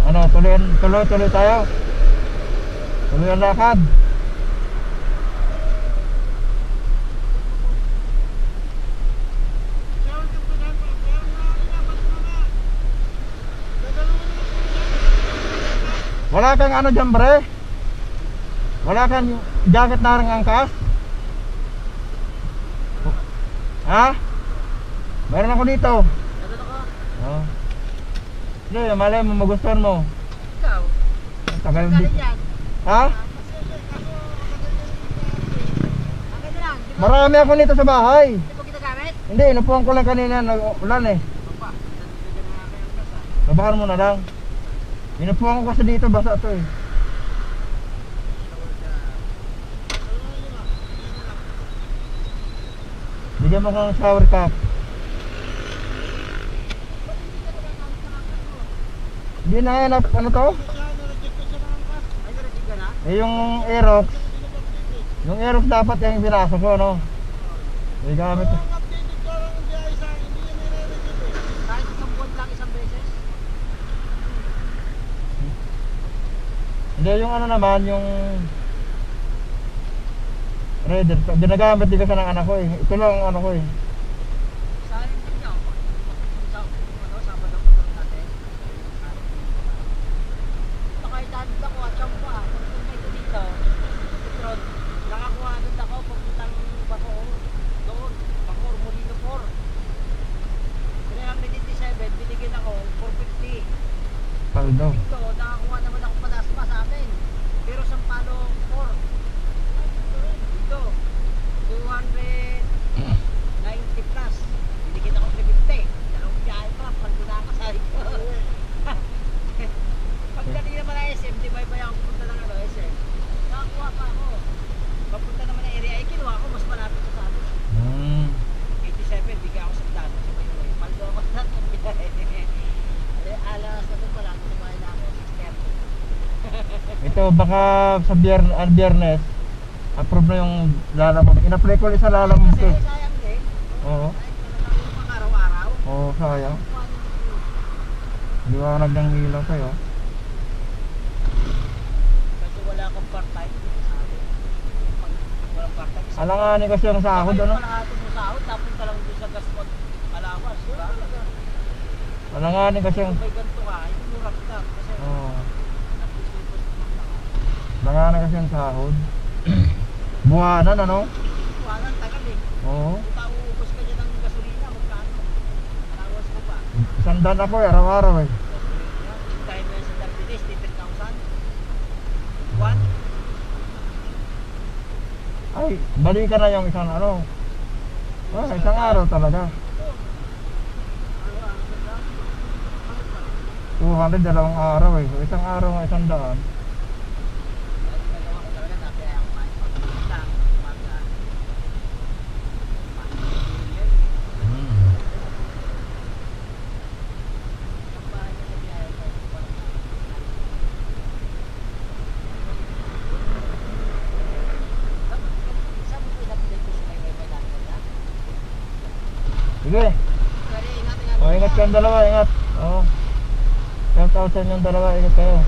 Ano, tuloy tayo. Tuloy ang lakad. Wala kang ano dyan, bre? Wala kang jacket na ring angkas? Ha? Meron ako dito. Meron ako. Oh. Hindi, malay mo, magustuhan mo. Ikaw? Tagal Galing dito. yan. Ha? Akin na lang. Marami ako nito sa bahay. Hindi mo ginagamit? Hindi, inupuan ko lang kanina, ulan eh. Papa, nandito na namin ang gas ah. Babahan mo na lang. Inupuan ko kasi dito, basa to eh. Bigyan mo ko ng shower cap. Hindi na yan, ano to? Ay, na-receive ka na? Eh yung Aerox. Yung Aerox dapat yung binasa ko, no? May gamit. Kahit isang buwan lang, isang beses. Hindi, yung ano naman, yung Raider, ginagamit din kasi ng anak ko eh. Ito lang ang ano ko eh. Sayang din niya. Sabado ko doon natin. Kahit dahil ako at siyang pa. Pag may ko dito, Petron, nakakuha doon ako papuntang Baco. Doon, Baco, Molino 4. 387, binigyan ako 450. Paldo. Dito, nakakuha naman ako palasma sa amin. Pero sa Palo 4. Dito, 290 plus. Binigyan ako 350. Dalawang biyahe pa, pag nakakasali ko. Pag kanina naman na SM, di ba iba yung pupunta ng ano, SM? Nakakuha pa ako. Papunta naman ng area, ay kinuha ako, mas malapit sa amin. 87, bigyan ako sa dano. Sa may way. Paldo ako sa tatong biyahe. Alas na ito pala, sa bahay namin, 6:30. Ito baka sa biyernes approve na yung lalamove. In-apply ko ulit sa lalamove ko. Kasi sayang din. Oo. Kahit talagang pang araw-araw. Oo, sayang. Paano Liwanag ng ilaw sa'yo. kasi wala kang part-time, sabi. Pag walang part-time, isang Alanganin kasi yung sahod, ano? Kalahati mo sahod, tapos ka lang doon sa gas mag alawas, diba? Alanganin kasi yung... Kung may ganito ka, mura kita. Kasi Oo. nag-isipos naman lang. Alanganin kasi yung sahod. Buwanan, ano? Buwanan, tagal eh. Oo. Kung pauubos ka dyan ng gasolina, magkano? Alawas mo pa. Sandan ako eh, araw-araw eh. Dahil mo yan sa 30 days, 10,000. One? Ay, balikan na yung isang ano. Isang araw talaga. Ano, 200, dalawang araw eh. So, isang araw nga 100. nagawa ko talaga, nabiya ako kahit pag-ulang, umaga. Pagbahay na nabiyahe ko, parang saan mo po in-update ko sa may wifi natin na? Sige. Sorry, ingat, O, ingat kayong dalawa, ingat. Oo. 10,000 yung dalawa, ingat kayo.